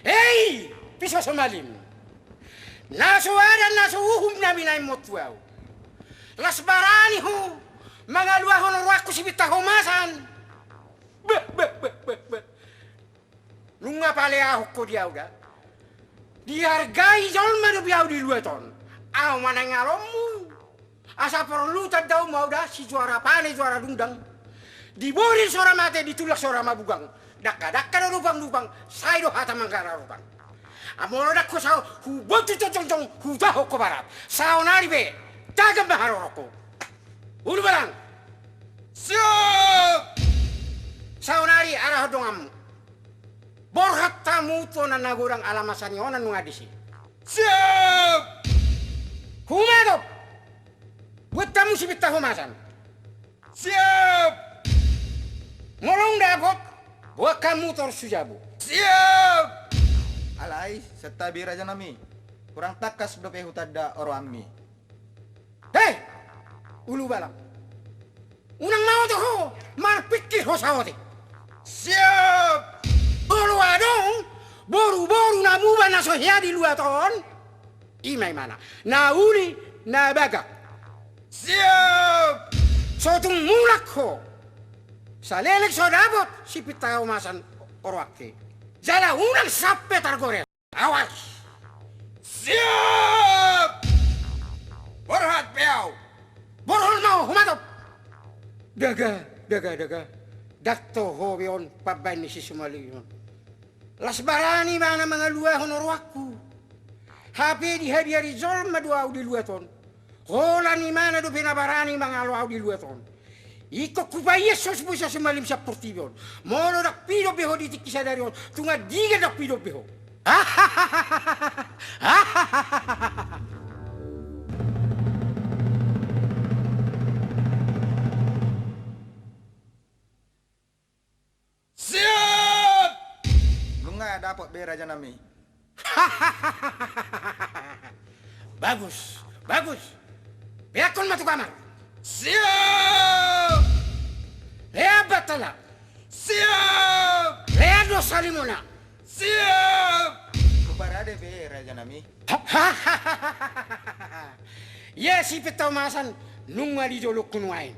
Hei, piso somalim. Nasuada nasuhum namin ay motuaw. Las barani ho, mga luahon ng ruwak ko si bitahomasan. Nung nga pala ahok ko diyaw ga, dihargai jol manubiyaw di lueton. Aw manangalom mo. Asa perlutad daw mau da si juara pane juara dundang. Diborin sora mate ditulak sora mabugang. Dakka na lubang-lubang, sayro hata manggara lubang. Amono dak ko sao hubotu totong hudaho ko barat. Sao naribe, dagam baharo ko. Ulu balang. Siap! Sao nari arah dongam. Borhat tamu to na nagurang alamasan yonan nung adisi. Siap! Humadop! Buat tamu si bitahumasan. Siap! Molong dapot, buat kamu tersujabu. Siap! Alay, setabi raja nami. Kurang takas dope hutada oro ammi. Hei! Ulu balang. Unang mau to ho, marpikir ho sawati. Siap! Bolu adong, boru-boru na muba na sohya di luaton. Imay mana, na uli, na bagak. Siap! Sotung mulak ho. Sa lelek so dabot, si pitaw masan orwake. Jala unang sape targore. Awas! Siap! Berhat peau! Borhol mau, humatop! Daga. Dakto hobion pabani si sumaliyon. Las barani mana mga luahon orwaku. Hape di hadiari zol maduaw di luaton. Hola ni mana do pinabarani mga luaw di luaton. Iko kupaya sos busa sumalim sa portibon. Mono dak pido beho di tikisa dari on. Tunga diga dak pido beho. Siap! Lunga dapat be raja nami. Bagus. Biakon matu kamar. Siap! Lea batala. Siap! Lea dosa limona. Siap! Kubarade be raja nami. Ya si pitaw masan nunga di jolok kunuain.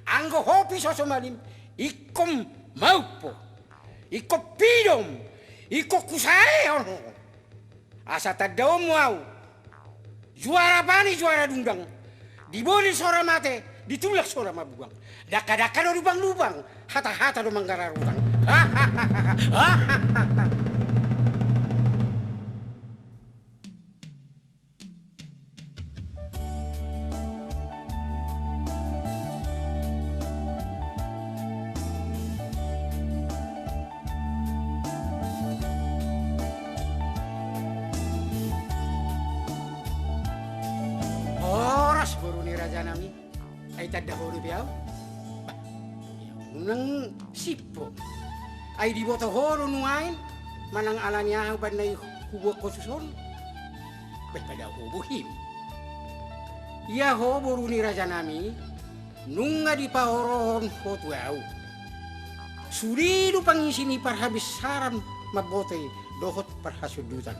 Anggo hopi sosomalim ikom maupo. Iko pidom. Iko kusae ono. Asa tadaw mo au. Juara bani juara dundang. Diboli sora mate, ditulak sora mabugang. Daka-daka do lubang-lubang, hata-hata do manggara rutang. Oras baru ni raja nami. Ay tadahoro biyaw. Unang sipo. Ay di boto horo nuain. Manang alanya ban na hubo ko suson. Ba't pada hubuhim. Iya ho baru ni raja nami. Nung nga di pahorohon ho tuyaw. Surido pangisini parhabis saram mabote dohot parhasudutan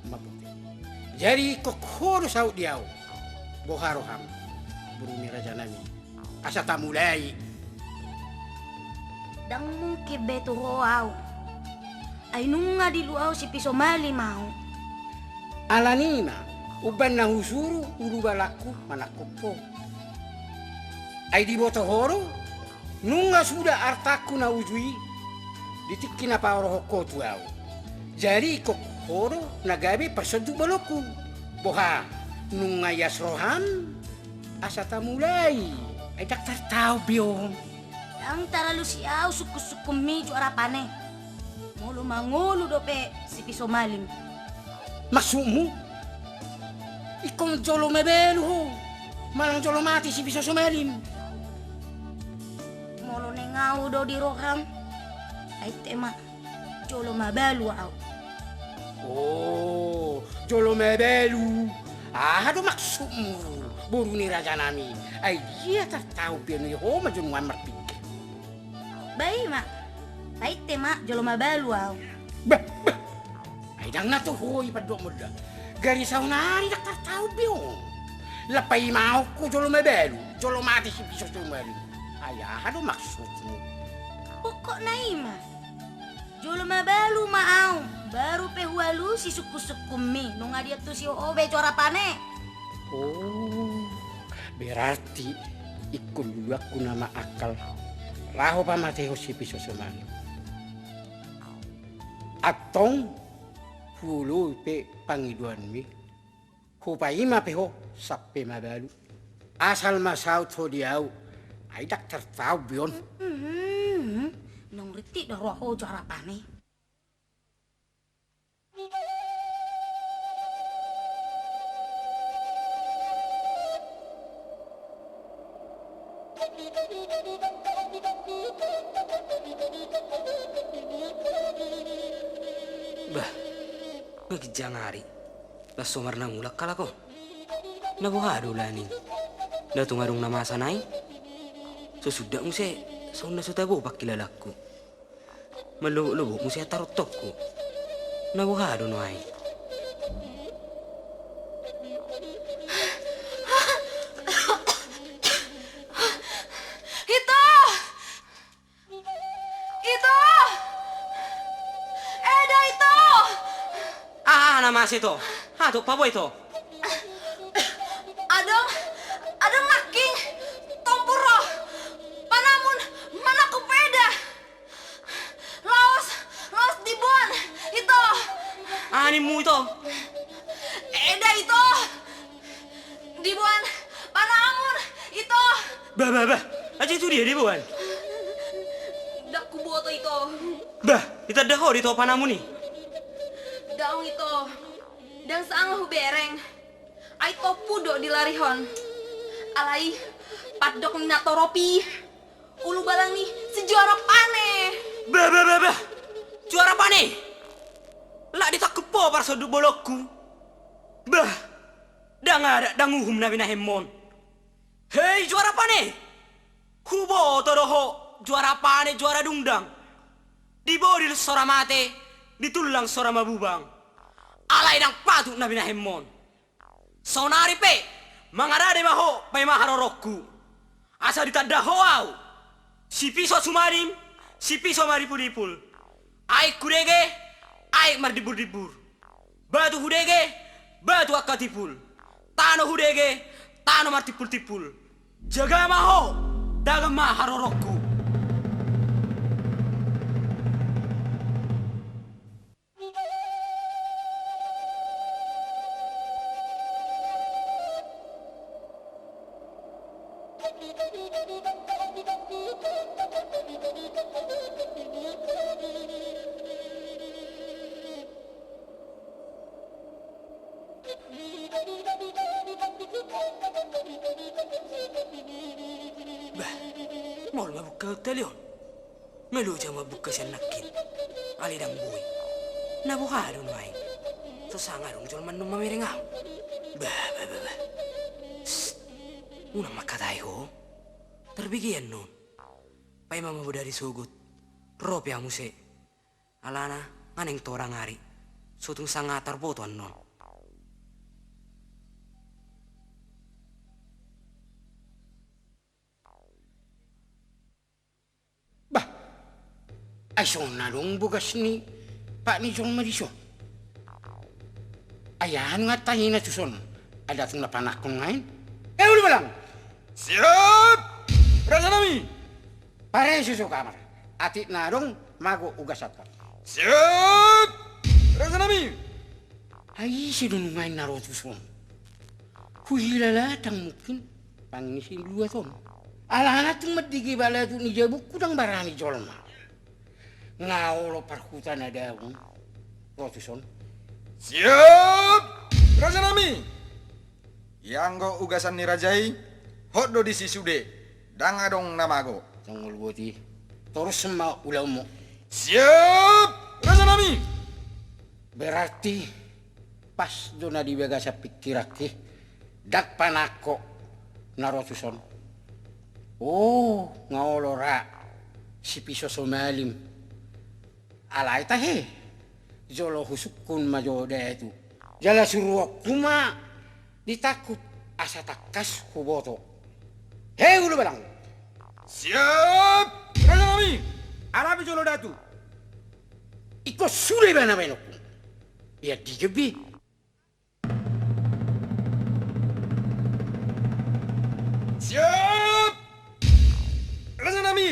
mabote. Jadi kokhoro saud diyaw. Boharoham. Baru ni raja nami. Asa tamulay. Dang mungkin beto hoaw. Ay nung nga diluaw si piso mali mau. Alanina, uban na husuru, urubalaku, manakopo. Ay di boto horo, nung nga sudah artaku na ujui, ditiki na paoro ko tuaw. Jadi kok horo, nagabi persentu baloku. Boha, nung nga yasroham, asa tamulay. Ay daktar tao biyong. Ang taralu siaw suku-suku medyo arapane. Mulu mangulu dope si piso malim. Maksudmu? Ikong jolo mebelu ho. Malang jolo mati si piso sumalim. Mulu nengau do di roham. Ay tema jolo mabalu aw. Oh, jolo mebelu. Aduh maksudmu. Buru ni raja nami. Ay dia tak tahu piano ho majun wan merpik. Baik mak. Baik teh mak jolo mabalu au. Bah. Ay dang na to hoy padok mo da. Gari sa unari dak tahu biong. Lapay mau ko jolo mabalu. Jolo mati si piso sumari. Ayah ano maksudmu? Pokok naima. Jolo mabalu mau. Baru pehualu si suku-suku mi. Nunga dia tuh si obe cora pane. Oh, berarti ikut dulu aku nama akal. Raho pa Mateo si piso sumari. Atong hulu pe pangiduan mi. Hupai ma peho sape mabalu. Asal masau to diau. Ay dak tertahu bion. Nong riti dah roho cora pane. Bah, ngekijang hari. Lah somar nang ulak kala ko. Nabuhado laning. Datung arung nama sanay. Sesudah mo siya, sauna sa tabo pakilalaku. Malubo mo siya tarotok ko. Nabuhado no ay. Mas itu, aduh apa itu? Adong laking, tompuro, panamun, mana kupeda, laos dibon, itu. Animu itu? Eda itu, dibon, panamun, itu. Bah, aja itu dia dibuan. Dak kuboto itu. Bah, kita dah hori itu panamu nih. Daong itu. Dan saang hubereng, ay topu do di larihon. Alay, padok ni natoropi. Ulu balang ni sejuara pane. Bah. Juara pane? Lah ditakepo para soduk bolokku. Bah, dah nguhum na binahemon. Hei juara pane? Hubo toroho juara pane juara dungdang. Dibodil sora mate, ditulang sora mabubang. Alay nang patuk na binahemon. Sonari pe, mangarade maho pay maharorokku. Asa ditadaho au. Si piso sumarim, si piso maripul-ipul. Aik kudege, aik mardibur-dibur. Batu hudege, batu akatipul. Tano hudege, tano martipul-tipul. Jaga maho, dagang maharorokku. Bah, mau mabuka hotel yon. Melu jang mabuka siya nakin. Alidang boy. Nabuhado no ay. Susangarong jual manong mamiringaw. Bah. Unang makatay ho. Terbigyan nun. Pay mamabu dari sugut. Ropi amuse. Alana, aneng torang hari. Sutung sangatar botoan nun. Ay na dong bugas ni Pak ni John Madison. Ayahan nga tayo na susun. Ada itong napanak kong ngayon. Uli ba lang? Siap! Raja Nami! Pare susu kamar. Atit na dong mago ugas at ka. Siap! Raja Nami! Ay sinun ngayon na ro susun. Huhilala tang mungkin pangisin dua ton. Alahan itong madigi bala ito ni Jabuk kudang barani jolma. Ngaulo parhutan ada Rotuson. Siap! Raja Nami! Yang go ugasan ni Rajai, hoddo di sisude, dangadong namago. Tunggu buati, terus semua ulangmu. Siap! Raja Nami! Berarti pas dona di bagasa pikirake, dak panako na Rotuson. Oh, ngaulo ra. si piso somalim. Alay tahe. Jolo husukun majode itu. Jala suruh kuma ditakut asa takas kuboto. Hei ulu balang. Siap, Raja Nami. Arabi jolo datu. Iko sule bana benokku. Ya digebi. Siap, Raja Nami.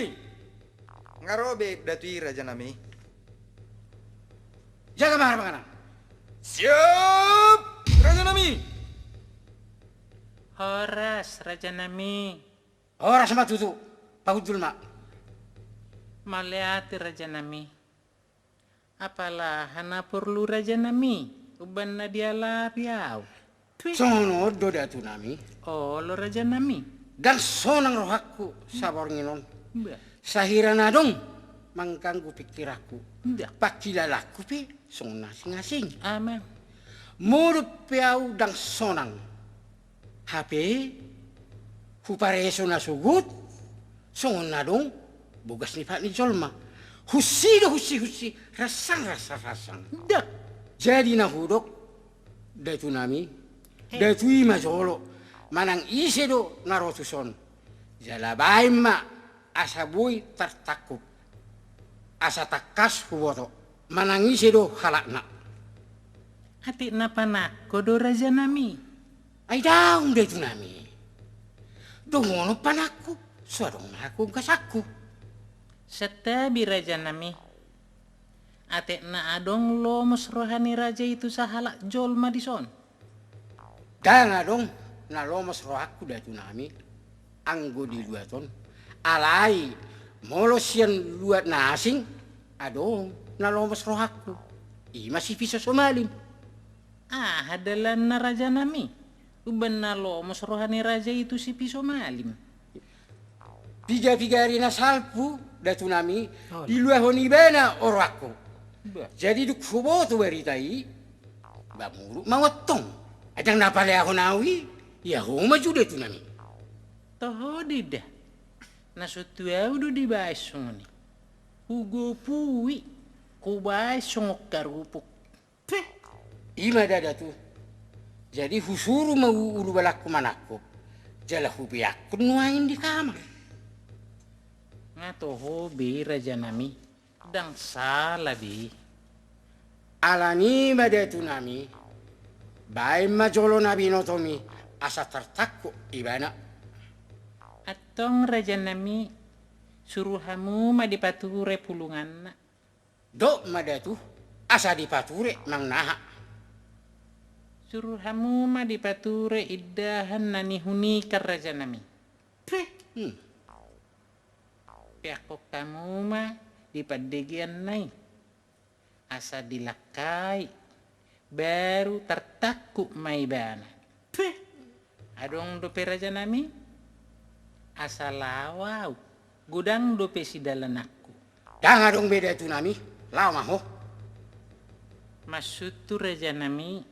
Ngarobe datui Raja Nami. Jaga mahar makanan. Siap, Raja Nami. Horas, Raja Nami. Ora sama tutu. Pahut mak. Maliati Raja Nami. Apalah hana perlu Raja Nami. Uban na dia lapiau. Sono do datu nami. Oh, lo Raja Nami. Dan sonang rohakku sabar nginon. Mbak. Sahira nadong mengganggu pikiraku. Ndak. Pakilalaku pi song ngasing-ngasing. Aman. Murup piau dang sonang. HP hupareso na sugut. Song nadong bugas ni Pak ni Jolma. Husi rasang. Ndak. Jadi nahudok datu nami. Datu ima jolo. Manang ise do narotuson. Jala baima asabui tertakut. Asa takas kuboto. Manang ise do halakna. Hati napa nak kodo Raja Nami. Ay daung datu nami. Dongono panaku. Suadong aku kasakku. Setabi Raja Nami. Ate na adong lo mas rohani raja itu sahalak jol madison. Danga dong na lomos rohaku datu nami. Anggo di luaton. Alai molosian luat na asing. Adong na lomos rohaku. Masih bisa somalim. Ah, adalah na Raja Nami. Uban na lo mas rohani raja itu si piso malim. Piga-pigari na salpu datu nami. Di luahoni bena oraku. Jadi duk fuboto beritai. Bamuru mawatong. Adang napale ako nawi. Ya ho maju datu nami. Toho didah. Nasutu udah dibahas sungni. Ugo puwi. Kubahas sungok karupuk. Peh. Ima datu. Jadi husuru mau ulu balak manako. Jala hubi aku nuain di kamar. Nga toho bi Raja Nami. Dang salah bi. Alani madatu nami. Baik majolo nabi notomi. Asa tertakut ibana. Atong Raja Nami. Suruh hamu madipature pulungan na. Dok madatu. Asa dipature mang naha. Suruh hamu madipature iddahan nani huni kar Raja Nami. Piakok kamu mah di padegian nai. Asa dilakai. Baru tertakut maibana. Adong dope Raja Nami. Asa lawau. Gudang dope si dalan aku. Dah adong beda tu nami. Lama ho. Maksud tu Raja Nami.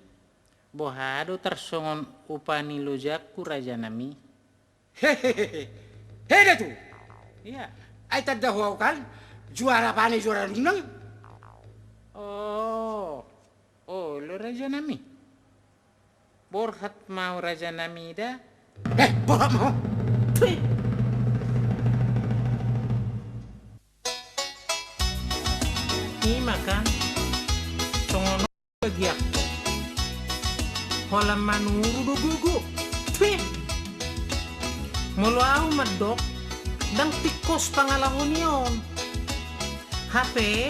Bohado tersongon upani lojaku Raja Nami. Hehehe. Heda tu. Iya. Ay tadahu kan. Juara pane juara lunang. Oh, lo Raja Nami. Borhat mau Raja Nami dah. Bohak mau. Ini makan. Songono bagi aku. Holam manuru do gugu. Mulu au madok. Dang tikos pangalahonion. HP.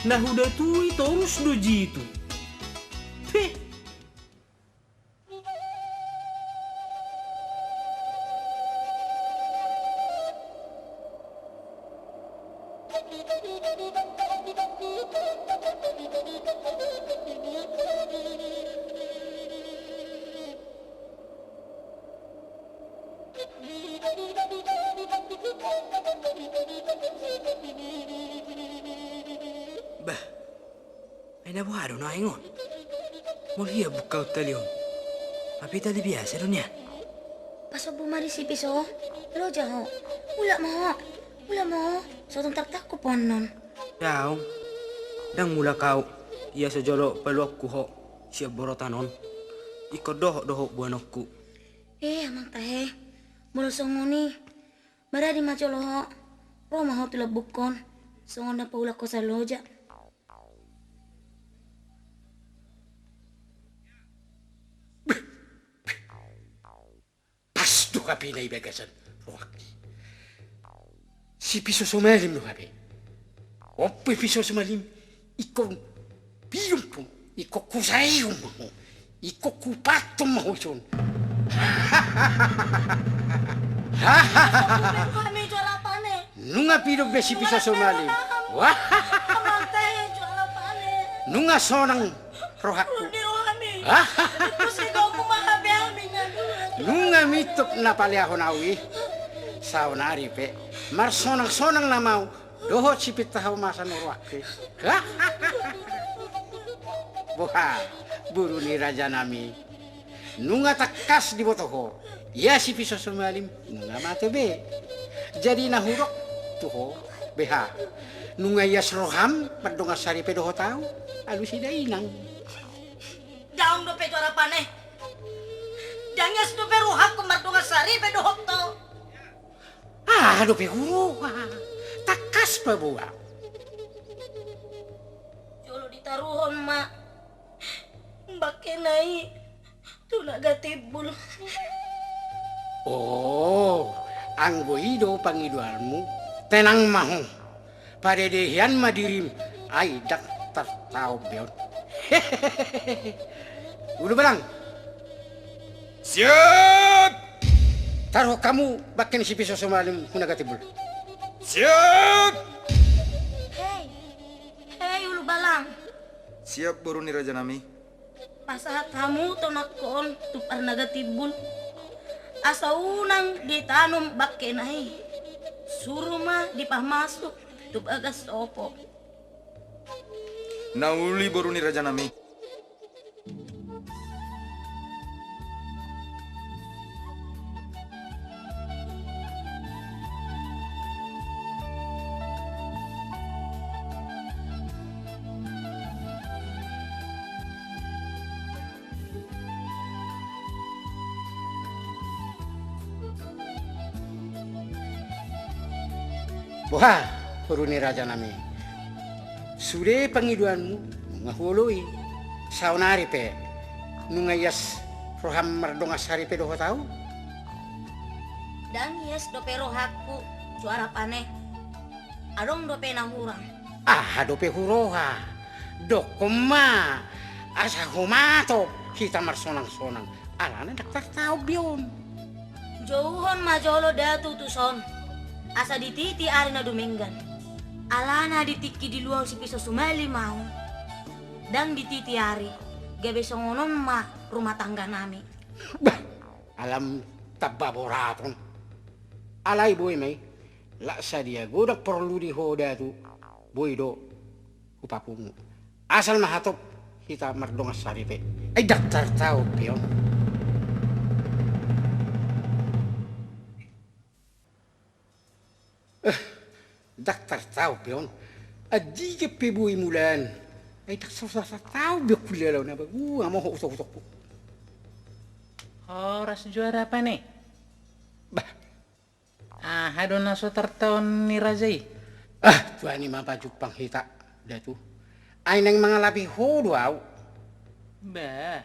Nah udah tuh terus doji itu. Bah, ay nabuhado na ingon. Mulia bukaw talion. Tapi tali biasa dunia. Paso bumari si Piso. Lo jaho. Ula mo. Ula mo, so takku ponon. Daong. Dang mula kau. Ia sejolo peluakku ho. Siap borotanon. Iko dohok buanokku. Amang tahe. Mula songoni. Maradi macolo. Roma ho tula bukon. Songon na paula ko sa loja. Pasto ka pinaibegasan. Rohaki. Si piso sumalim no habi. Oppe piso sumalim. Iko biyong po. Iko kusayong mo. Iko kupatong mo yun. Kami juara pane. Nunga pidog be si piso sumalim. Wah. Amang tahe juara pane. Nunga sonang rohakku. Kami. Kasi ko kumahabi amin nga dulu. Nunga mitok na pali ako nawi. Saunari pe. Mar sonang na mau. Dohot si pitahaw masa norwaki. Buha, buru ni raja nami. Nunga takas di botoho. Ya si piso sumalim. Nunga mate be. Jadi nahurok tuho. Beha. Nunga yas roham. Padonga sari pe doho tau. Alu si dainang. Daong do pe juara pane. Danyas do pe ruhak kumardunga sari pe dohok to. Aduh pe huru. Takas pa buwa. Jolo ditaruhon mak. Bakenai. Tulaga tibul. Oh, anggo ido pangiduanmu. Tenang mahu. Padedehian madirim. Ay, daktar tau beon. Ulu belang. Siap! Taruh kamu bakin si piso sumalim hunagatibul. Siap! Hei ulu balang. Siap buru ni Raja Nami. Pasahat kamu tonakon tupar naga tibul. Asa unang ditanum bakenai. Suruh mah dipahmasuk tup agas opo. Nauli buru ni Raja Nami. Wah, peruni raja nami. Sudah pangiduanmu ngahului. Saunari pe. Nungayas roham mardongas hari pe doho tahu. Dan yes dope rohaku suara pane. Adong dope nahurang. Ah, dope huroha. Dokoma. Asa humato. Kita marsonang-sonang. Alana daktar tahu bion. Jauhon majolo datu tuson. Asa dititi ari na duminggan. Alana ditiki di luar si piso sumali mau. Dan dititi ari. Gabe songonon ma rumah tangga nami. Bah, alam tababoraton. Alay boy may. Laksa dia godak perlu dihoda tu. Boy do. Upapungu. Asal mahatop kita mardongas saripe. Ay daktar tahu pion. Daktar tahu pion. Adi ke pebui mulan. Ay daktar tahu biok kulelaw na ba. Amo ho usok-usok po. Horas juara apa nih? Bah. Hadon na so tartaon ni Rajai. Tuan ni mapajuk panghita. Datu. Ay nang mga lapi hodo aw. Ba.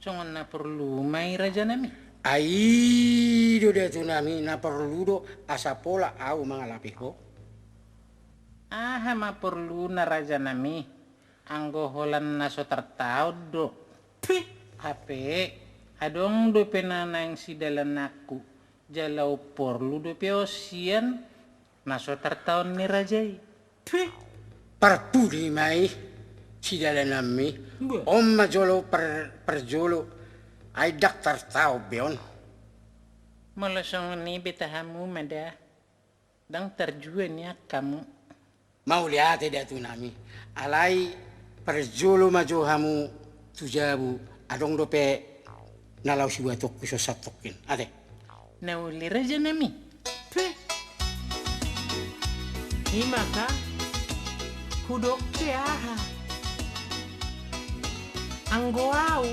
Songon na perlu may Raja nami. Ay do datu nami na perlu do asa pola aw mga lapi ho. Ma perlu na Raja nami. Anggo holan na so tartaod do. Hape. Adong do penanang si dalan aku. Jalau perlu do peosian. Na so tartaon ni Rajai. Parpudi mai si dalan nami. Om majolo perjolo. Ay daktar tahu bion. Malasong ni betahamu mada. Dang terjuan ya kamu. Mau lihat datu nami. Alay perjolo majohamu tujabu. Adong dope nalau si batok kuso satokin. Ate. Nauli Raja nami. Imaka hudok aha. Anggo au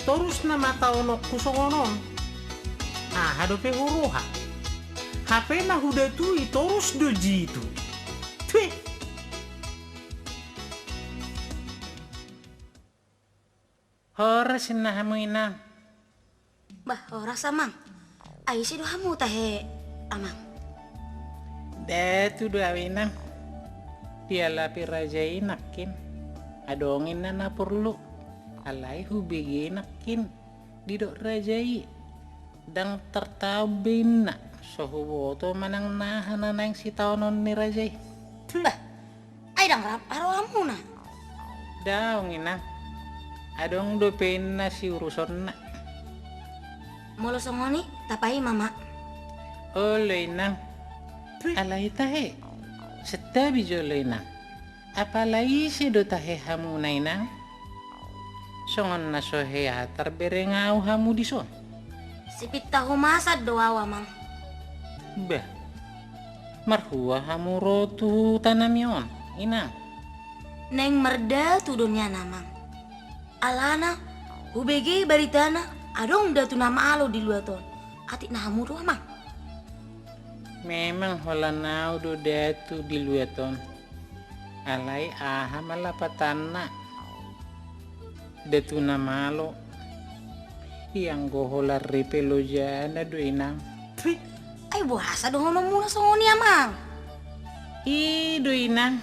terus na mata onok kusongonon. Hadope huruha. HP na huda tui terus doji itu. Tui. Horas na hamu inang. Bah, oras amang. Ay si hamu tahe amang. Datu dua inang. Piala piraja inakin. Adongin na perlu. Alai hubigi nakin. Didok rajai. Dang tertabin na. Sohuboto manang nahan na si taonon ni rajai. Bah, ay dang rap aro amu na. Daong inang. Adong dopen na si uruson na. Molo songoni tapai mama. Olo inang. Alai tahe. Setabi jolo inang. Apalai si do tahe hamu na inang. Songon na sohe atar berengau hamu dison. Sipit tahu masad doa amang. Bah. Marhua hamu rotu tanamion. Inang. Neng merda tudunnya namang. Alana hubege baritana adong datu nama alo di luar ton. Atik nahamu doa amang. Memang holanau do datu di lueton. Alai aha malapatana. Datu namalo. Yang goholar ripelo jana do inang. Ay buasa dong muna songoni amang. Do inang.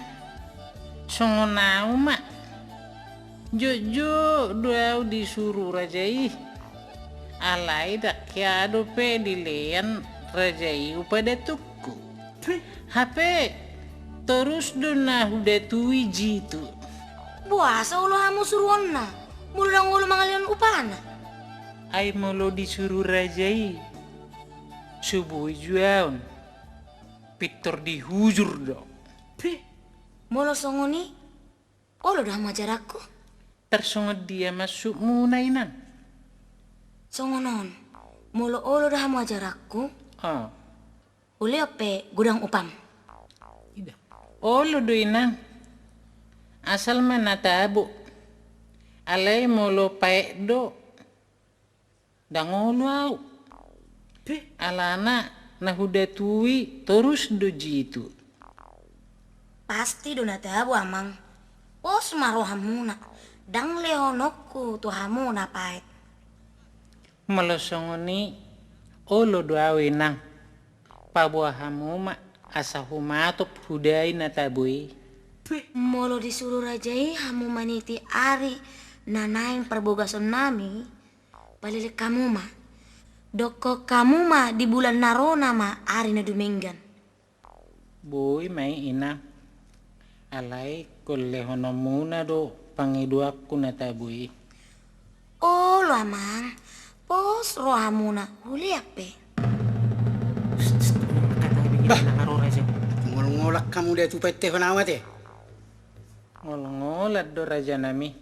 Songonau mak. Jojo doau disuruh rajai. Alai dak kiado pe dilean rajai upada tuku. HP terus dona udah tui jitu. Buasa ulo hamu suruon na. Mulang ulo mangalian upana. Ay molo disuruh rajai. Subuh juaun. Pitor dihujur dong. Molo songoni. Olo dah majar aku. Tersongot dia masuk muna inang. Songonon. Molo olo dah majar aku. Oh. Uli ope gudang upam. Ida. Olo do inang. Asal mana tabu. Alai molo paek do. Dangolo au. Alana nahuda tui terus do jitu. Pasti dona tabu amang. Pos maro hamuna. Dang leonokku tu hamuna paet. Malosongoni olo do au inang. Pabuah hamuma asa humatop hudai na tabui. Molo disuruh rajai hamu maniti ari nanain perbogason nami. Balilik kamu ma. Doko kamu ma di bulan narona ma ari na dumenggan. Boy may ina. Alay kolehono muna do pangiduak ko na tabui. Oh lo amang. Pos rohamuna huli ape. Bah, ngolak kamu dia tu pete kenawat eh. Ngol-ngolat do raja nami.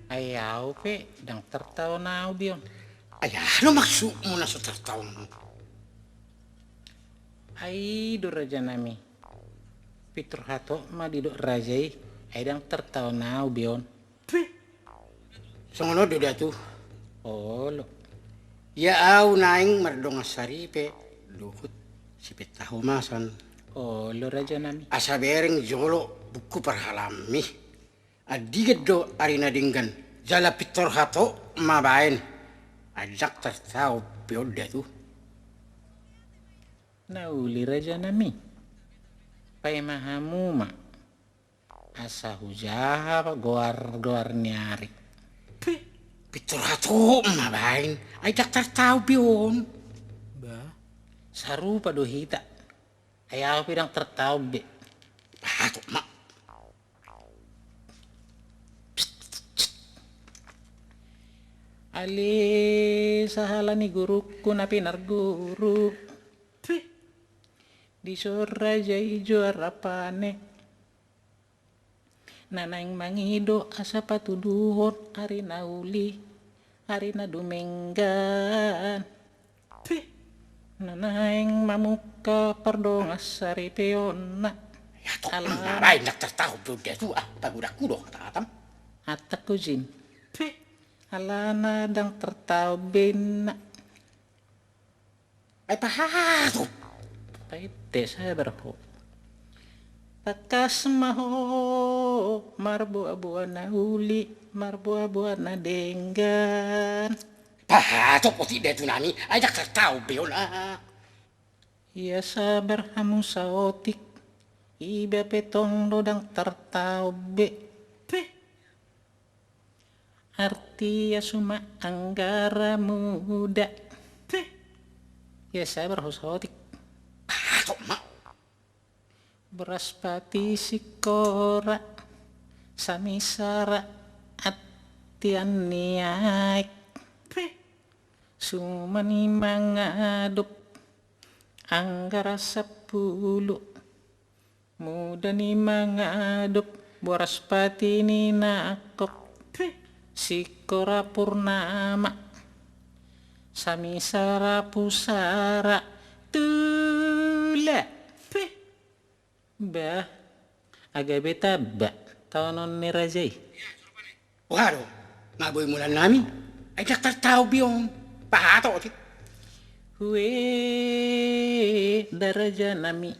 Ayaw pe dang tertaw na bion. Ayah, ano maksudmu na sa tertaon mo? Ay do raja nami. Pitur hato ma di do rajai. Ay dang tertaw na bion. So ngono do dia tu. Olo. Ya au naing mardong saripe. Luhut si petahu masan. Olo raja nami. Asa bereng jolo buku perhalami. Adiget do arina dinggan. Jala pitor hato mabain. Ajak tertahu pion dia tu. Nauli raja nami. Pai mahamu ma. Asa hujaha goar nyari. Pitor hato mabain. Ajak tertahu pion. Sarupa do hita. Ayaw pirang tertaw be. Hato mak. Ali sahala ni guruku na pinarguru. Di sora jai juara pane. Nanaing mangido asa patuduhon ari nauli. Ari na dumenggan. Nanaing mamuka pardongas ari peona. Alam. Baik nak tertahu dia tu pagudak kudo kata atam. Atak ko Jin. Alana dang tertaw bena. Ay pahato. Paite saya berho. Takas maho marbu-abuan na uli, marbu-abuan na denggan. Pahato po ti detu nami ay nak tertahu beon Ia sabar hamu sa otik. Iba petong dodang tertaw be. Artia suma anggara muda. Ya sabar sa otik. Pahato mak. Beras pati sikora samisara atian niaik sumani mangadup anggara 10 muda ni mangadup beras pati ni nakok sikora purnama samisara pusara tula Bah, agak beta ba, tawanon ni Rajay. Waduh, ngaboy mulan nami ay nak tertahu beon. Pahato ti. Hue daraja nami,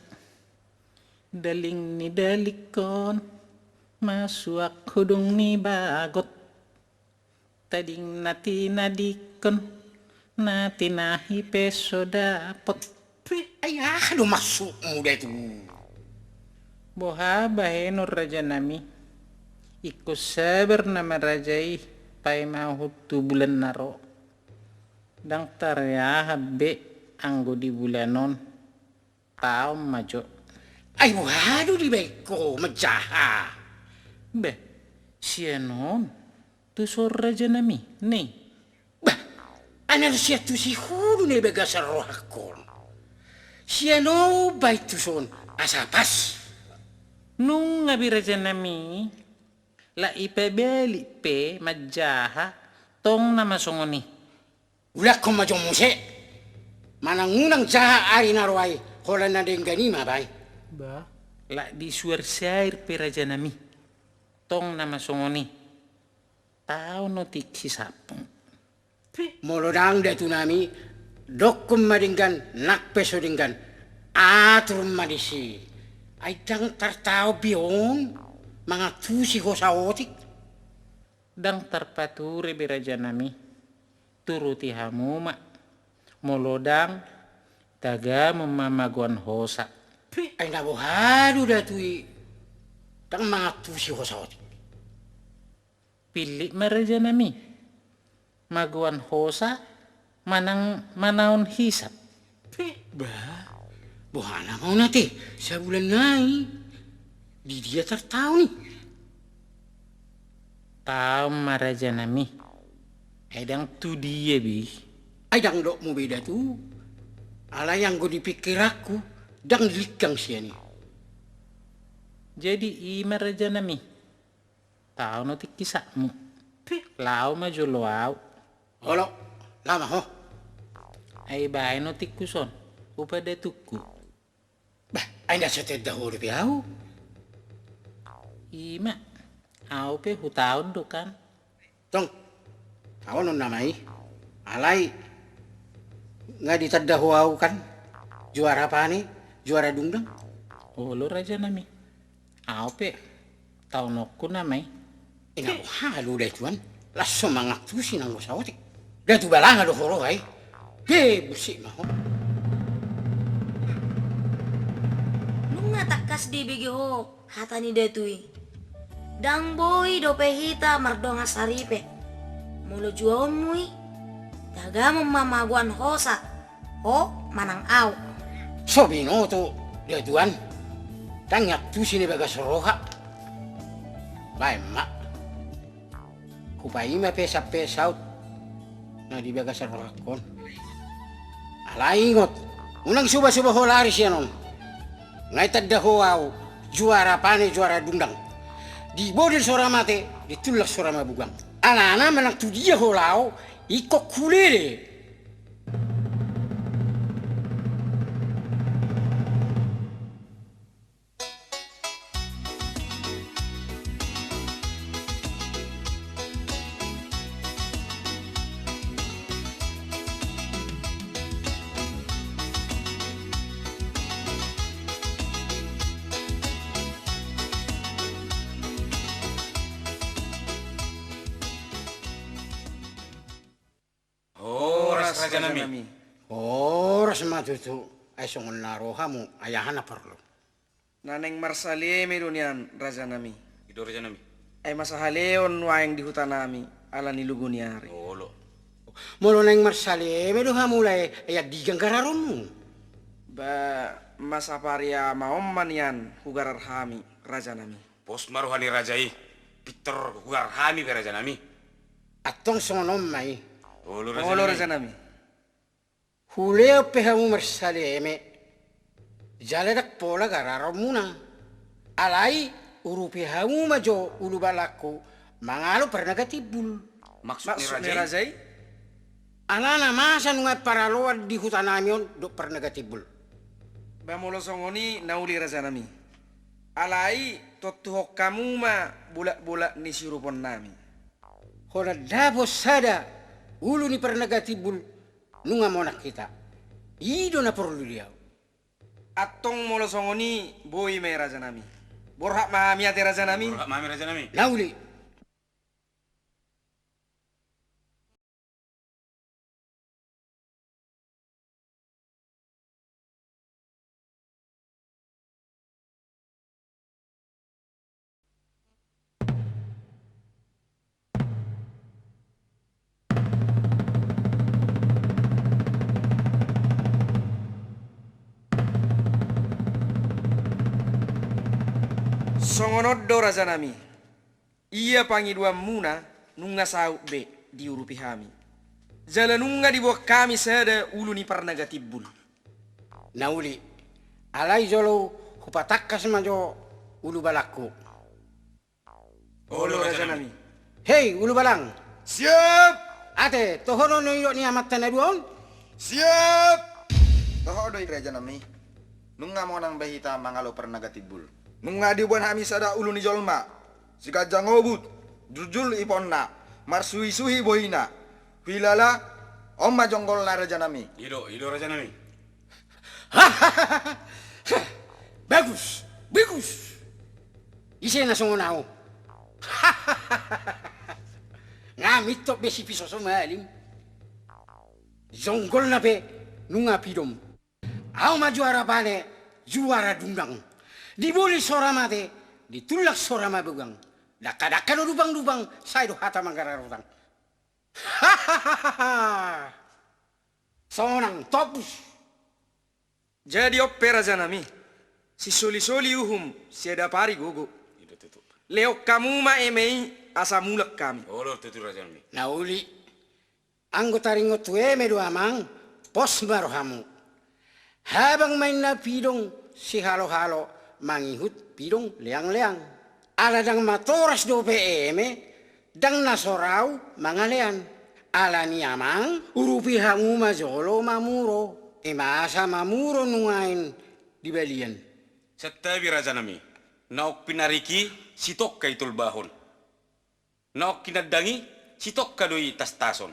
daling ni dalikon, masuak hudung ni bagot, tading nati nadikon, nati nahi peso dapot. Ay lu masuk muda tu. Boha baheno raja nami, ikut sabar nama rajai, pai mau tu bulan naro. Dang tarya habe anggo di bulanon, tau majo. Ay waduh di beko mejaha. Beh, sianon, tu sor raja nami, nih. Bah, ana siya tu si hulu ni bega sarrohakon. Siya no bay tu son asapas. Nung ngabi raja nami, la ipebeli pe majaha, tong nama songoni. Ulak ko majong muse. Manangunang jaha ari narway, hola na den ganima bay. Ba, la di suar sair pe raja nami, tong nama songoni. Tau notik si sapong. Molodang datu nami, dokum madinggan, nak peso dinggan, atrum madisi. Ay dang tertahu biong, mga tusi ko sa otik. Dang terpaturi be raja nami, turuti hamu ma, molodang, taga memamaguan hosa. Ay nabuhado datui, dang mga tusi ko sa otik. Pilih ma raja nami, maguan hosa, manaon hisap. Bah, buhana mau nati, sa bulan nai, di dia tertahu nih. Tau ma raja nami, edang tu dia bi. Ay dang dok mo beda tu, ala yang gue dipikir aku, dang likang siya nih. Jadi ima raja nami, tau notik kisahmu, lau maju luau, Holo, lama ho. ay bahay notik kuson, upada tuku. Bah, ay nasa dahulu piyaw. Ima, au pe hutaon do kan. Tong, ako nun namay, alay, nga di tadahuaw kan, juara pa ni, juara dungdang. Olo raja nami, au pe, tau nokku namay. Ina ko halo dahil tuan, lasso mga tusi ng usawotik. Dahil bala nga do horo ay, busi mo. Nung natakas di bigiho, hata ni datui. Dang boy dope hita mardonga saripe. Mulo juaon mui. Daga mamamaguan hosa. O manang aw. So binoto, dahil tuan, tangyak tusi ni baga soroha. Bay mak, kupay ma pesa-pesaut na di baga soroha kon. Alay ingot, unang suba-suba holari siya nun. Ngay tadahuaw, juara pa ni juara dungdang. Di bodil sora mate, ditulak sora mabugang. Ana-ana manang tu dia holao, ikok kulere. Mas Raja Nami. Oras matutu ay songon narohamu ayahan na perlu. Naneng marsalieme dunian Raja Nami. Ido Raja Nami. Ay masahaleon waeng di hutan nami ala niluguniari. Olo. Molo nang marsali medo hamulay ay digang kararonmu. Ba masaparia maomman yan hugarar hami Raja Nami. Pos maruhani Rajai. Peter hugar hami be Raja Nami. Atong sonom may Olo Olo Raja Nami. huleo pehamu marsali eme. Jaladak pola kararonmu na. Alai urupi hamu majo ulubalaku mangalo pernah katibul. Maksud ni Maksud ni Rajai. Rajai? Alana masa nungat paraloan di hutan namion do pernah katibul. Ba molosongoni nauli Raja Nami. Alai totuhok kamu ma bulak-bulak ni sirupon nami. Hola dapos sada ulu ni pernah katibul nunga monak kita. Ido na perlu dia. Atong molosongoni boy me Raja Nami. Borhak mahami ate Raja Nami. Ora mami Raja Nami. Nauli. Songonoddo Raja Nami. Ia pangi dua muna nunga sau be diurupi hami. Jala nunga di bawah kami sada ulu ni parnaga tibbul. Nauli. Alai jolo hupatakas majo ulu balaku. Olo Raja Nami. Hei ulu balang. Siap! Ate tohono no iyo ni amat tanaduon. Siap! Tohodoi Raja Nami. Nunga mo nang bahita mangalo pernagatibul. Nunga di buan hami sada ulu ni jolma. Sika jangobut, jujul iponna, marsui-suhi bohina. Hilala, omma jonggol na Raja Nami. Ido Raja Nami. Bagus, bagus. Ise na songonao. Ngamit to besi piso somalim. Jonggol na pe nunga pidom. Au majuara pale juara dundang. Dibuli soramate ditulak sorama begang. Daka-daka no lubang-lubang saya do hata manggararutang. Sonang topus. Jadi oppe Raja Nami. Si soli-soli uhum siada pari gogo. Ido tutu. Leo kamu ma emei asa mulak kami. Olo tutu Raja Nami. Nauli. Anggota ringo tue medo amang pos marohamu. Habang main na pidong si halo-halo mangihut pidong leang-leang. Ala dang matoras do PM dang nasorau mangalean. Ala ni amang urupi hangu majolo mamuro. Imasa mamuro nungain di balian. Setabi Raja Nami. Naok pinariki sitok kay tulbahon. Naok kinadangi sitok kadoi tas-tason.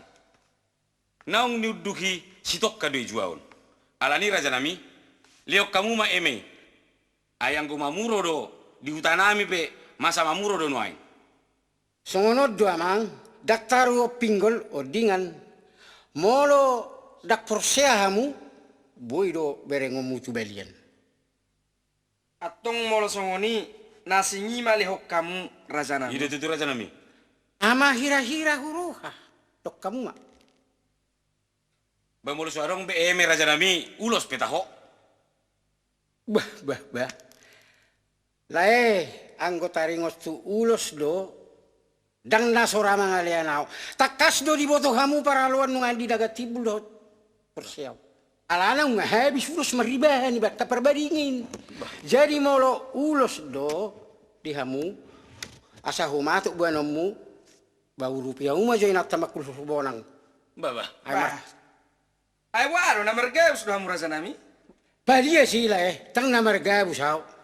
Naong niuduhi sitok kadoi juaon. Alani Raja Nami, liok kamu ma eme. Ayang mamuro do di hutanami pe masa mamuro do nuain. Songonod do amang daktaru pinggol o dingan. Molo dak porseahamu boy do berengo mutu balian. Atong molosongoni nasingi malihok kamu Raja Nami. Ido tutu Raja Nami. Ama hira-hira huruha. Dok kamu mak. Bamolo suarong be eme Raja Nami ulos petaho. Bah. Lae anggota ringos tu ulos do dang nasora mangalianao. Takas do di boto hamu para luan nungan di dagat tibul do persiaw. Alana nga habis ulos maribahan ibat perbandingin. Jadi molo ulos do di hamu asa humatuk buanomu bau rupiah uma join nak tamakul subonang. Baba. Ay waro na margaw sudah mu Raja Nami. Padia sila tang namarga busaw.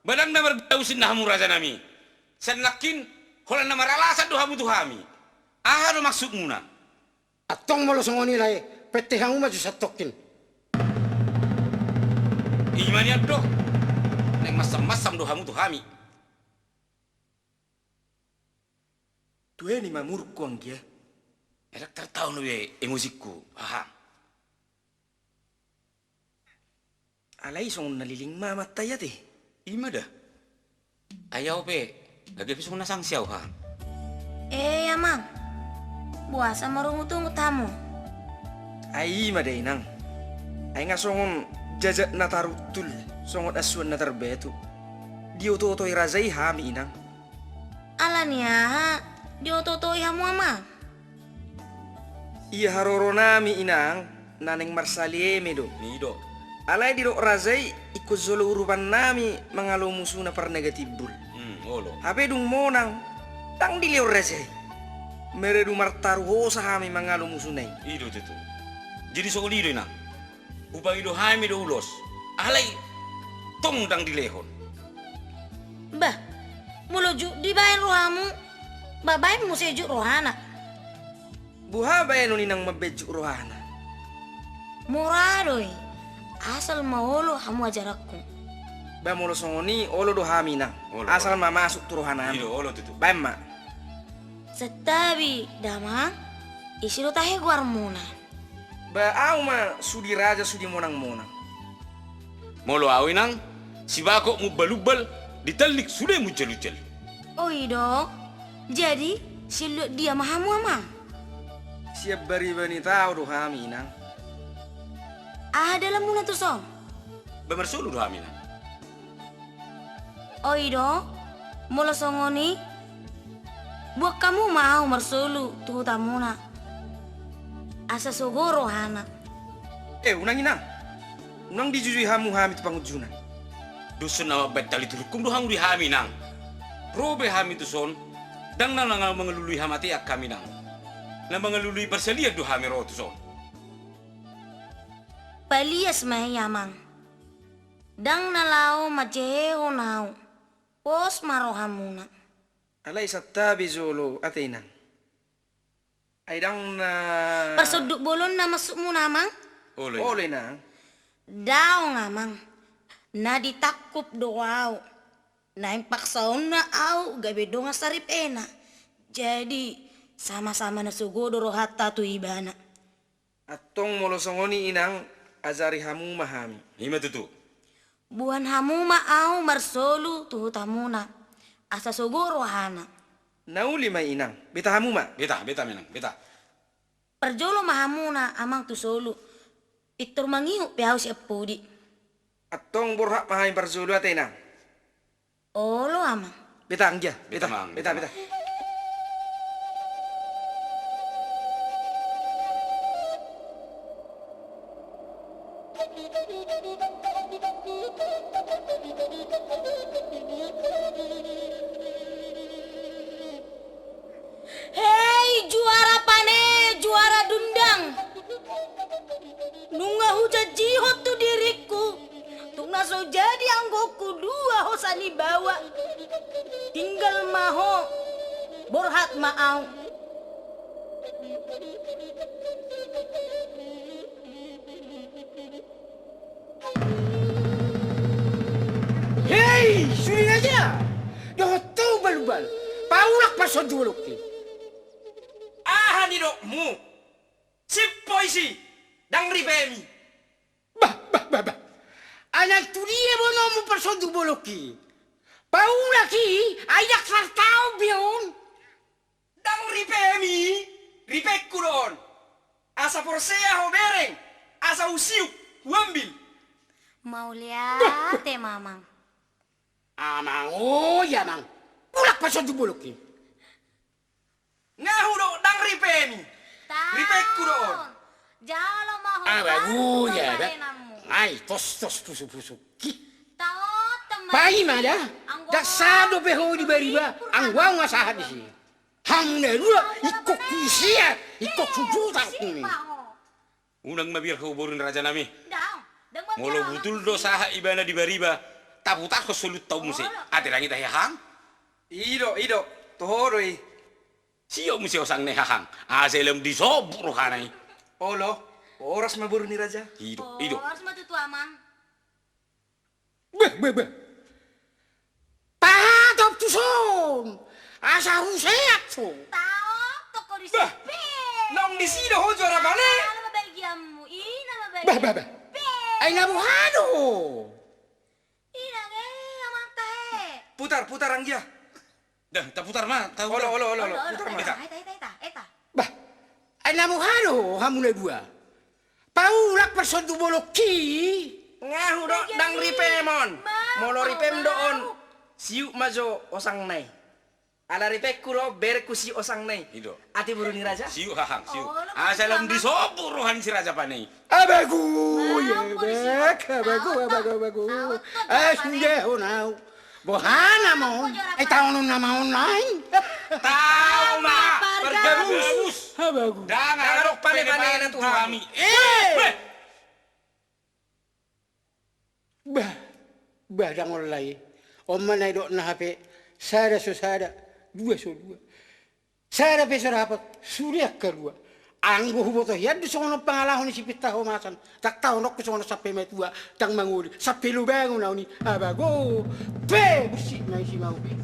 Badang na margausin na hamu Raja Nami. Sanakin holan na maralasan do hamu tuhami. Aha do maksud muna. Atong molo songoni lae petehang uma jo satokin. Imanian do. Neng masam-masam do hamu tuhami. Tuhe ni mamurkong kia. Erak tertahu no be emosiku. Aha. Alay song naliling mamat tayat eh. Ima dah. Ayaw pe. Lagi pisong nasang siyaw ha. Amang. Buasa marungut-ungut tamu. Ay maday nang. Ay nga songon jajak na tarutul. Songon aswan na tarbetu. Di ototoy razay hami inang. Alan ya, diototoy hamu amang. Iya haroro nami inang. Naneng marsalieme do. Nido. Alay di do razay ikut zolo urupan nami mangalo musuh na parnegatibul. Olo. Hape dung monang. Tang diliw razay. Meredu martaru hosa hami mangalo musuh nai. Ido tutu. Jadi sokol ido na. Upang ido hami do ulos. Alay tong dang dilehon. Bah, muloju dibayan rohamu. Babae mu sejuk rohana. Buha bayan ninang mabejuk rohana. Muradoy. Asal maolo hamu ajarakku. Ba molo songoni olo do hami nang. Olo, Asal ma masuk tu rohana. Ido olo tutu. Ba ma. Setabi damang isiro tahe guarmuna. Ba au ma sudi raja sudi monang-monang. Molo awinang si bako mu balubal ditalik sudah muncul-muncul. Oh ido. Jadi silu dia mahamu amang. Siap bari bani tahu do hami nang. Dalam muna tu song. Bemersulu do hamina. Oh ido. Mula songoni. Buat kamu mau mersulu tuh tamuna. Asa sogoro hana. Unang inang. Unang dijujui hamu hami tu pangujunan. Dusun nama betal itu hukum do hamu di haminang. Probe hami tu son. Dang nang mengelului hamati ak kami nang. Na mengelului berselia do hami ro tu son. Palias mahe yamang. Dang nalao majeo nau. Pos marohamuna. Alay satabi zolo atinang. Ay dang na. Persuduk bolon na masuk mo namang. Ole nang. Daw ngamang. Na ditakup doaw. Na impaksaon na au gabi do nga sarip ena. Jadi sama-sama na sugodo rohata tu ibana. Atong molo songoni inang azari hamu mahami. Hima tutu. Buan hamu au marsolu tuh tamuna. Asa sugoro hana. Nauli may inang. Beta hamu ma. Beta minang, beta. Perjolo mahamuna amang tu solu. Iktor mangiu piau si apudi. Atong borhak mahami parzulu atinang. Olo amang. Beta anggia. Beta. Mang, Beta. beta. Beta. Hei juara pane, juara dundang. Nunga huja jihot tu diriku. Tuna so jadi anggoku dua hosani bawa. Tinggal maho. Borhat maau. Hei, suling aja. Dah tahu balubal. Paulak pasal dulu ki. Aha ni dokmu. Sipoisi. Dang ribemi. Bah. Anak tu dia bono mu pasal dulu ki. Paulak ki, ayak sartau bion. Dang ribemi. Ripekku don. Asa porsea ho bereng. Asa usiuk. Huambil. Mau lihat mamang. Amang, oh ya mang. Ulak pasal dulu ki. Ngahu do dang ripemi. Ripekku don. Jalo maho. Bagus ya. Ay, tos pusuk. Tao teman. Pai mada. Dak sado beho di bariba. Angwang asahat di sini. Hang ne dua ikut kusia, ikut kujuta ini. Unang mabir ko borin raja nami. Dang Molo butul do saha ibana di bariba. Taputak ko sulut tau musi. Ate lang ita hahang. Ido. Tohoroi. Siyo musi osang ne hahang. Aselem di sobro kanay. Olo. Oras maburu ni raja. Ido. Harus matutu amang. Beh. Tatap tu son. Asa huseak so. Tao toko di Bah. sipi. Nong di sini ho juara bale. Nama bagianmu, nama Bah. bagianmu. Ay nabuhado. Ina ge amang tahe. Putar ang dia. Dah, tak putar mah. Tahu. Olo. Putar Putar mah. Eta. Bah, ay nabuhado hamula dua. Paulak persontu boloki. Ngahu do dang ripemon. Molo ripem doon. Siu majo osang nai. Ala ripe kuro berku si osang nai. Ido. Ati buruni raja. Siu hahang, siu. Oh, lo Asalam disopo rohan si Raja Panai. Abagu, abagu. Sudah honau. Bohana mo. Ay taon na maunay. Tahu mah. Bergabus. Abagu. Dangarok pane-pane na tuhami. Bah dang olay. Omman ay do na hape. Sada so sada. Dua so dua. Sada pe sarapat. Surya kedua. Anggo huboto yan di sono pangalahon ni si pita homasan. Tak tahu nok sono sape mai tua tang manguli. Sape lu bangun na ni. Abago. Pe busi na si mau pe.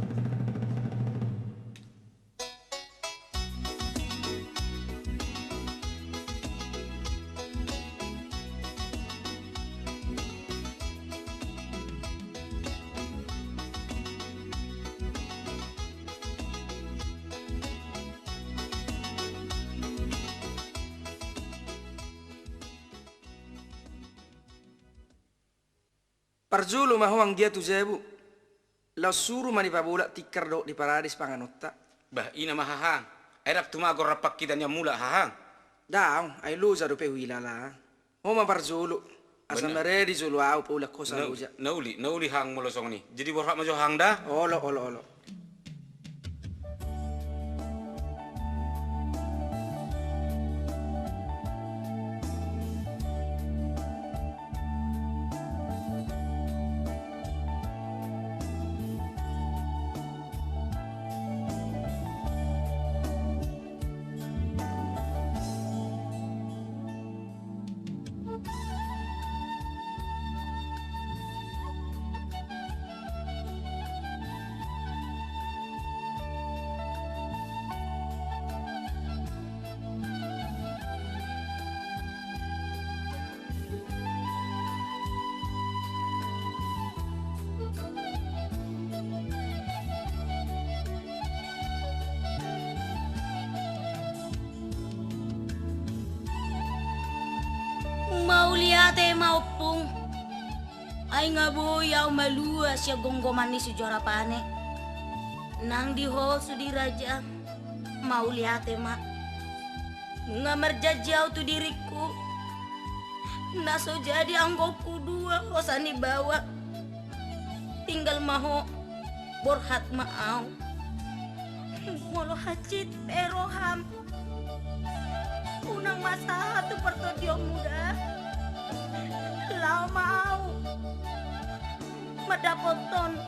Parjulu mahuang dia tu zebu. Lau suruh mani pabula tikar do di paradis panganotta. Bah, ina mah hahang. Erak tuma agor rapak kita nya mula hahang. Daong, ay luza do pe wilala. Homa parjulu. Asam bare di zulu au paula kosa luza. Nauli hang mula song ni. Jadi borhak majo hang dah. Olo. Mau lihat maupung. Ay nga boyaw malua siya gonggoman ni si Jora Pane. Nang diho sudi raja. Mau lihat ma. Nga merjajaw tu diriku. Naso jadi anggoku dua osani bawa. Tinggal maho borhat maaw. Molo hacit pero ham. Unang masa tu pertodio muda. Lau mau. Madapoton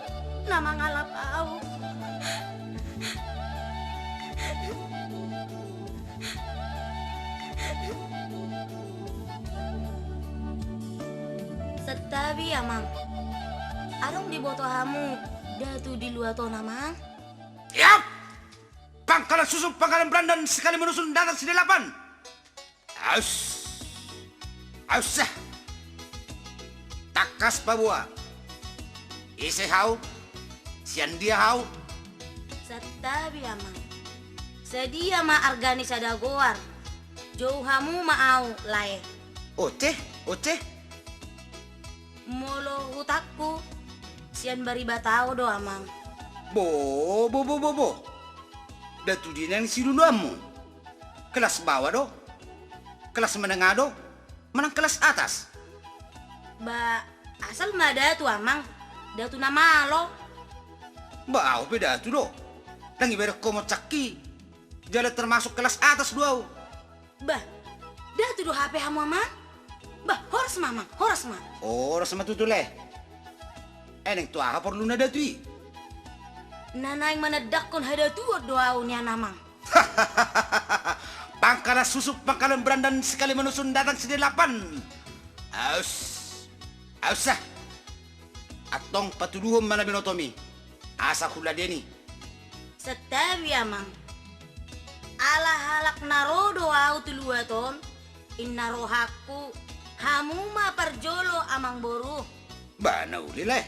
nama ngalap au. Setabi amang. Arong di boto hamu. Datu di luar tona mang. Yap! Pangkalan susup, pangkalan berandan, sekali menusun datang si delapan. Aus. Takas babua. Ise hau. Sian dia hau. Setabi amang. Sedia ma arganis ada goar. Jauh hamu mau lae. Oce. Molo hutakku. Sian bari batao do amang. Bo. Datu dinang si duluamu. Kelas bawah do. Kelas menengah do. Menang kelas atas. Ba asal ma datu amang. Datu nama lo. Ba au beda tu do. Langi beda komo caki. Jala termasuk kelas atas do. Bah, datu do HP hamu amang. Bah, horas mama, horas ma. Oh, sama tu leh. Eneng tu apa perlu nada tu? Nanay manadak kon hada tuwa doa unya namang. Pangkalan susuk, pangkalan berandan sekali menusun datang si delapan. Ausah. Atong patuduhom mana binotomi. Asa hula deni. Setabi amang. Ala halak narodo au tulua ton. Inna rohaku Hamu ma parjolo amang boru. Ba, nauli lah.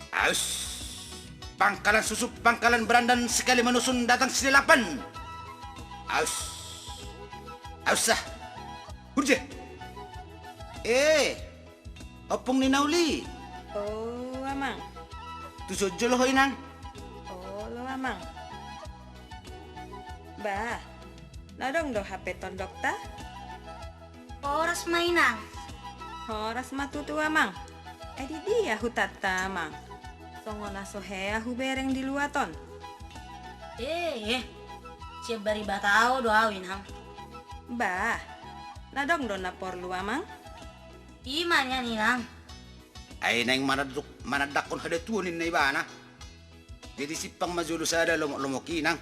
Aus. Pangkalan susup, pangkalan berandan sekali menusun datang sedelapan. Aus. Aus sah. Hurje. Opong ni nauli. Oh, amang. Tusojol ho inang. Oh, lo amang. Bah, nadong do HP tondok ta? Oras mainang. Horas matutu amang. Di dia hutata amang. Songola sohea hubereng di luaton. Siya bari batao do awin hang. Bah, nadong do na porlu amang. Imanya ninang. Ay na yung manadakon hada tuonin na iba na. Jadi sipang mazulo sada lumokinang.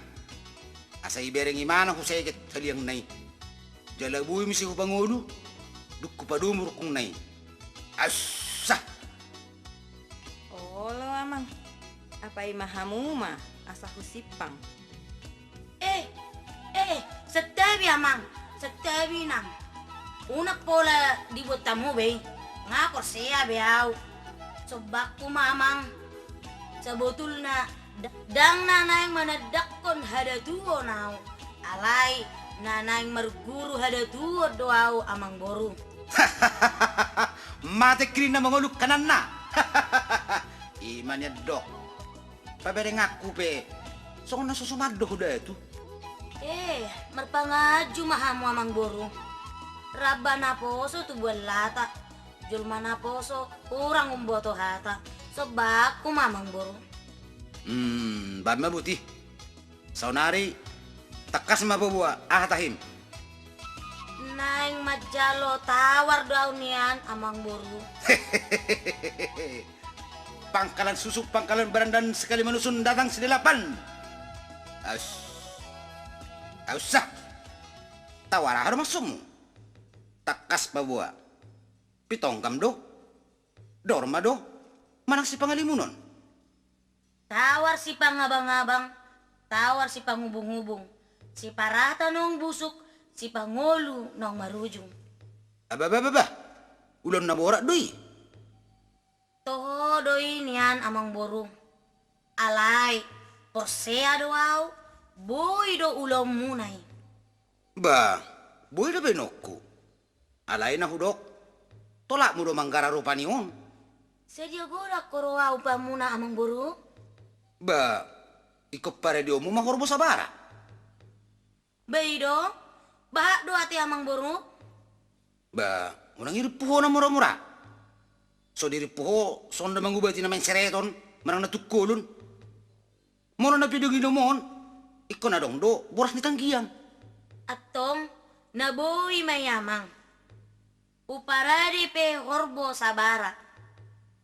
Asa ibereng imana ko sa ikat haliyang nay. Jalabuy mi si Pangulo. Dukko pa dumuro kong nay. Asa! Oh, lo amang. Apay mahamuma asa husipang. Setabi amang. Setabi nang. Unak pola dibuat tamu be. Ngakor siya beaw. Sobak ko mamang. Sabotul na dang nanay manadakon hada tuo naw. Alay nanay marguru hada tuo doaw amang boru. Mate krin na manguluk kanan na. Iman ya dok. Pabere ngaku pe. So na susumado huda itu. Marpangaju mahamu amang boru. Raba na poso tu buwan lata. Julma na poso kurang umboto hata. Sobak ko mamang boru. Bad mabuti. Saunari, takas mabubuwa, ahatahim. Naing majalo tawar daw niyan amang boru. Pangkalan susuk, pangkalan berandan sekali menusun datang sedelapan. Ausah. Tawara harus masukmu. Takas mabuwa. Pitongkam do. Dorma do. Manang si pangalimunon. Tawar si pangabang-abang, tawar si pangubung-ubung, si parata nong busuk, si pangolu nong marujung. Aba. Ulon na borak doi. Toho doi niyan amang boru. Alay, porsea doaw, boy do ulom munay. Ba, boy na benokku. Alay na hudok. Tolak mo do manggara rupa niyon. Sedia godak koroa upamuna amang boru. Ba, ikop pare dio mo mahorbo sa bara. Beido, bahak do ati amang boru. Ba, unang iripuho na mura-mura. So diripuho, sonda mangubati na main sereton, marang natukulun. Mura na pidugin mo iko na dong do, boras ni tanggiang. Atong, naboy mayamang. Uparadi pe horbo sa bara.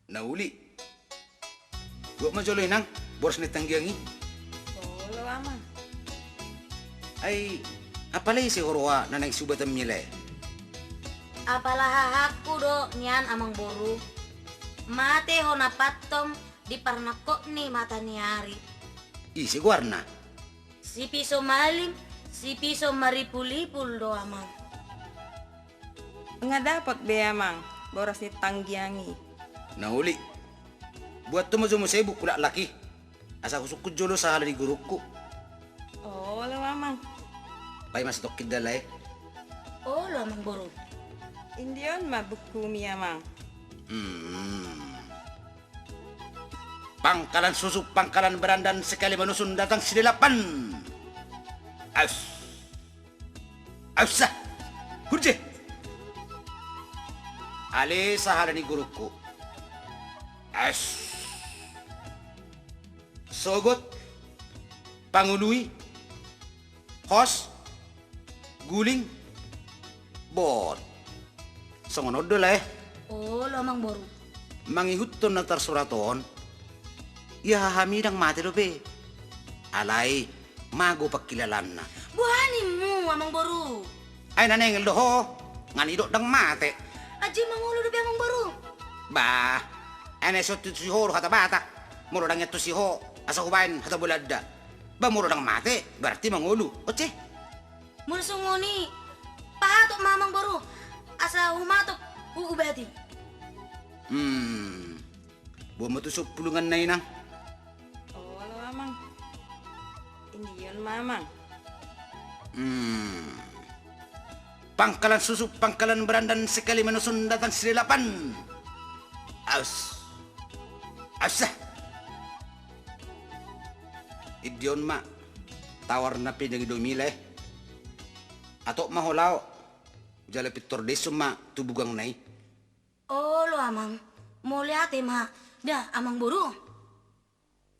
Nauli. Gua majoloy nang, boras ni tanggiang Oh, lo amang. Ay, apalay si Horoa na nagsubatan nila. Apalah aku do niyan amang boru. Mate ho napatom di parnako ni mata niari. Isi guarna. Si piso malim, si piso maripulipul do amang. Nga dapat be amang. Boras ni tanggiangi. Nauli. Buat tumo-tumo sebu kulak laki. Asa kusuk jolo sa hala di guruku. Oh, lo amang. Pay mas dokid dalay. Oh lo amang boru. Indion mabukumi amang. Pangkalan susuk, pangkalan berandan sekali menusun datang sedelapan. Ausah. Hurje. Ali sahala ni guruku. Sogot. Pangului. Hos. Guling. Bot. Songonod dola Oh lo amang boru. Mangihuton na tarsuraton. Yahamidang mati do be. Alay, mago pagkilalan na. Buhanin mo amang boru. Ay nanengel do ho. Nganidok dang mate. Aji mangulo do be amang boru. Ba, ane so si ho kata bata. Muro dang ito si ho. Asa kubain hata bulada. Ba muro dang mate, berarti mangulu. Oce. Muna sungoni. Pahatok mamang boru. asa umatok ubati. Buat matusok pulungan na inang. Oh, halo Mamang. Indian Mamang. Pangkalan susu, pangkalan berandan sekali menusun datang serilapan. Aus. Ausah. Idion ma. Tawar na pinagidong mileh. Ato maholaw. Jala pitor deso ma tubugang nai. Oh lo amang, mau lihat ma. Dah amang buru.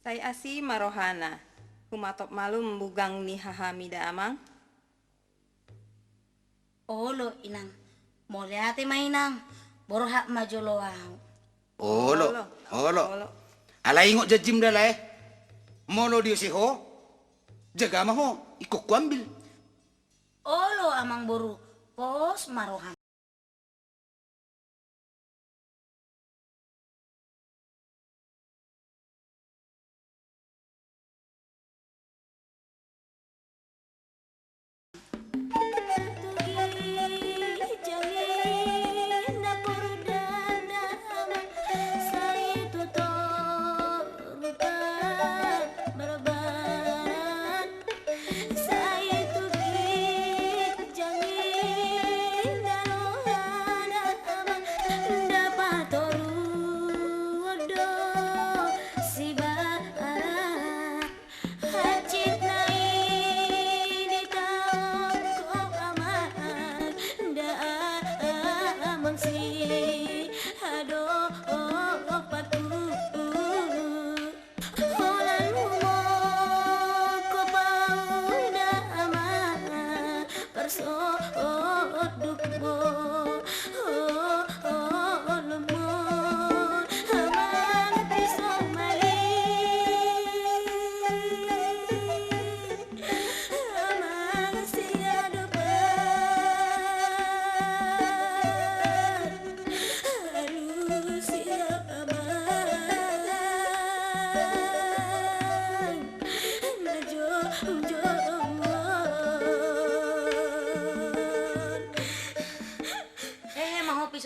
Saya asi marohana. Kumatop malu membugang ni hahamida Amang. Oh lo inang, mau lihat ma inang. Borohak majoloang. Olo. Alay ngok jajim dalay. Molo dia si ho. Jaga maho, ikut kuambil. Oh lo amang buru, pos marohan.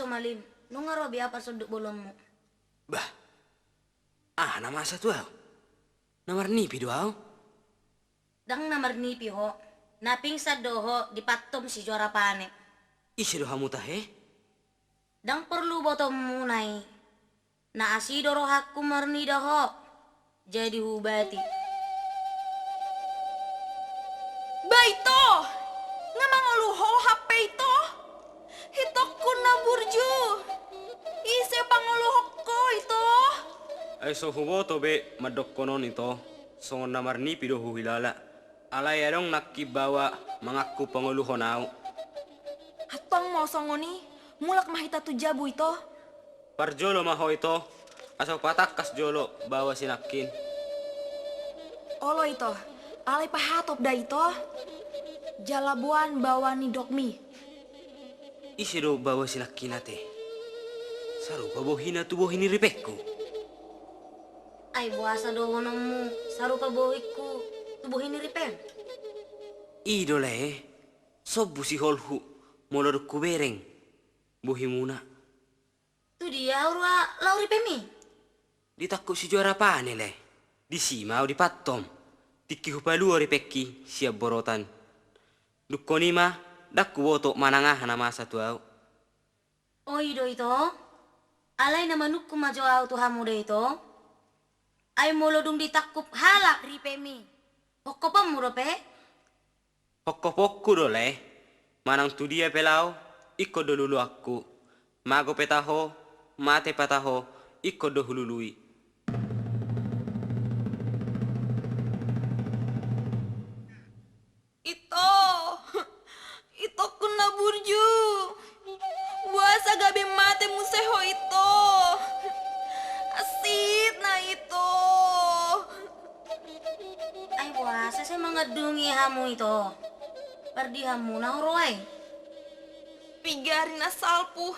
Malim, nung ngarobi apa suduk bolongmu? Bah, nama asa tuh, nomor nipi doang. Dang nomor nipi ho, naping sa doho di patom si juara pane. Isi doh hamu tahe? Dang perlu botol munai, na asi doro hakku marni doho, jadi hubati. Baito, ngamang oluho HP itu. Hitokku na burju. Ise panguluhok ko ito. Ay so hubo to be madok konon ito. So namar ni pido huhilala. Alay adong nakibawa mangaku panguluho nao. Hatong mo songoni, mulak mahita tu jabu ito. Parjolo maho ito. Aso patakas jolo bawa sinakin. Olo ito, alay pahatop da ito. Jalabuan bawa ni dokmi. Isi do bawa sinakin ate. Saru pabohina tubohini ripekku. Ay buasa doho nomu, sarupa bohiku, tubuhin ni ripen. Idole, sobu si holhu molor kubereng. Bohimuna. Tu dia urwa lauri pemi. Ditakut si juara pane le. Di sima o di pattom. Tikki hupalu ripekki siap borotan. Dukkoni mah dakku woto manangah nama satu au. Oh ido ito, alay naman nukku majo au tu hamu de ito. Ay molodung ditakup halak ripemi. Pokko pamuro pe? Pokko-pokku dole. Manang tu dia pelau, ikko do lulu aku. Mago petaho, mate pataho, ikko do hulului. Ito kuna burju. Buasa gabi mate museho ito. Asit na ito. Ay buasa saya mengedungi hamu ito. Perdi hamu na horoy. Pigarin na salpu.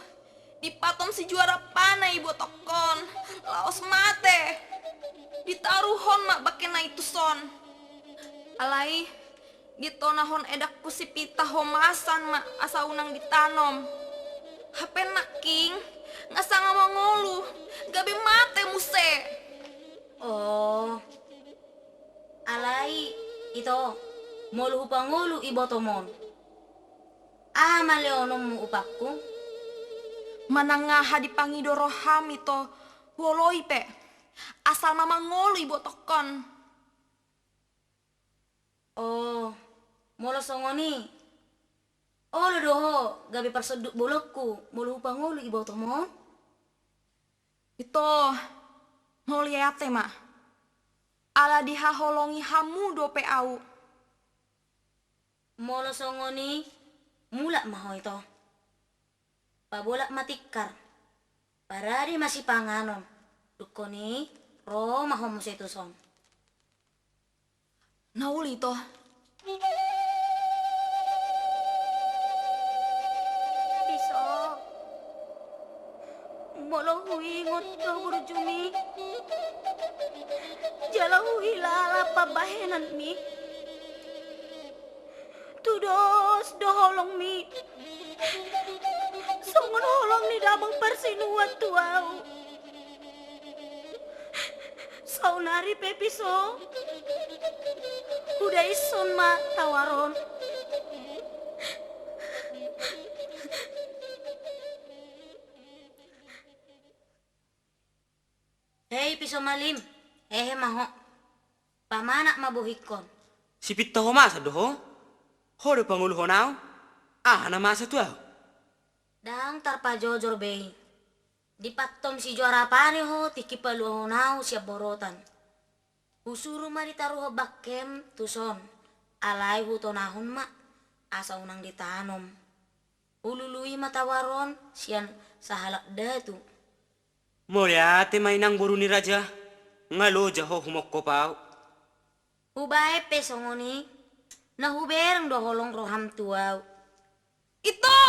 Dipatom si juara panay ibu tokon. Laos mate. Ditaruhon mak baken na itu son. Alay, ditonahon edakku si pita homasan mak asa unang ditanom. HP naking, ngasanga mangolu, gabi mate muse. Oh. Alay, ito. Molu upangulu ibotomon. Ah, maleonom mo upakku. Manangaha di pangidoroham ito, woloi pe. Asal mama ngolu ibotokon. Oh, molo songoni. Oh, doho, gabi perseduk bolokku. Molu upangulu ibotomon. Ito, mau lihat mak. Ala dihaholongi hamu dope au. Molo songoni, mulak maho ito. Pabolak matikar. Parari masih panganon. Dukoni, ro maho musetuson. Nauli ito. Piso. Molo hui ngoto burjumi. Jala hui lala pabahenan mi. Tudos doholong mi. Songon holong ni damang persinuat tuau. Saunari pepiso. Udah ison ma tawaron. Hei piso malim. Maho. Pamanak mabuhikon. Sipit taho masa doho. Hode pangulu honau. Ah, na masa tu au. Dang tarpa jojor bei. Di patom si juara pane ho tiki palu honau siap borotan. Usuru ma ditaruh bakem tuson. Alai hutonahun ma. Asa unang ditanom. Ulului matawaron sian sahalak datu. Moriate mainang buruni raja. Ngalo jaho humok pau. Ubae pesongoni. Nahuberang doholong roham tuau. Ito!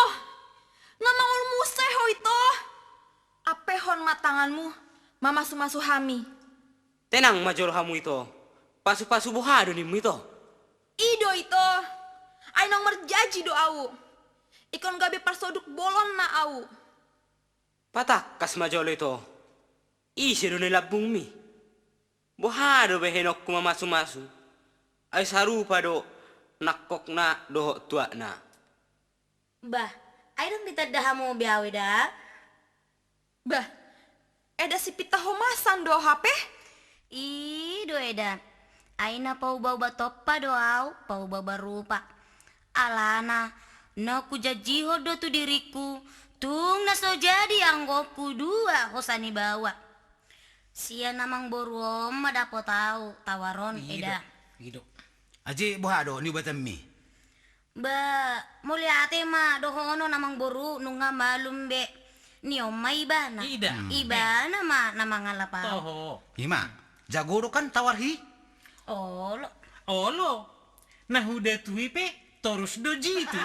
Namaul museho ito! Apehon matanganmu, mama sumasu hami. Tenang major hamu itu. Pasu-pasu buhado ni mu itu. Ido ito! Ay nang merjaji do au. Ikon gabi parsoduk bolon na au. Patak kas majolo itu. Isi do nilabung mi. Buhado behenok kuma masu-masu. Ay sarupa do nakok na doho tua na. Bah, ay dong ditadahamu biawe dah. Bah, eda si pita homasan do HP? Do eda. Aina pau bau batoppa doau, pau bau barupa. Alana, no ku jajiho do tu diriku. Tung naso jadi anggoku dua hosani bawa. Sia namang boruom madapo tau tawaron eda. Hidup. Aji buhado ni batam mi. Ba, muliate ma dohono namang boru nunga malum be. Ni omma ibana. Ibana ma namang alapa. Toho. Hima, jagoro kan tawarhi. Olo. Olo. Nah udah tuh pe terus doji itu.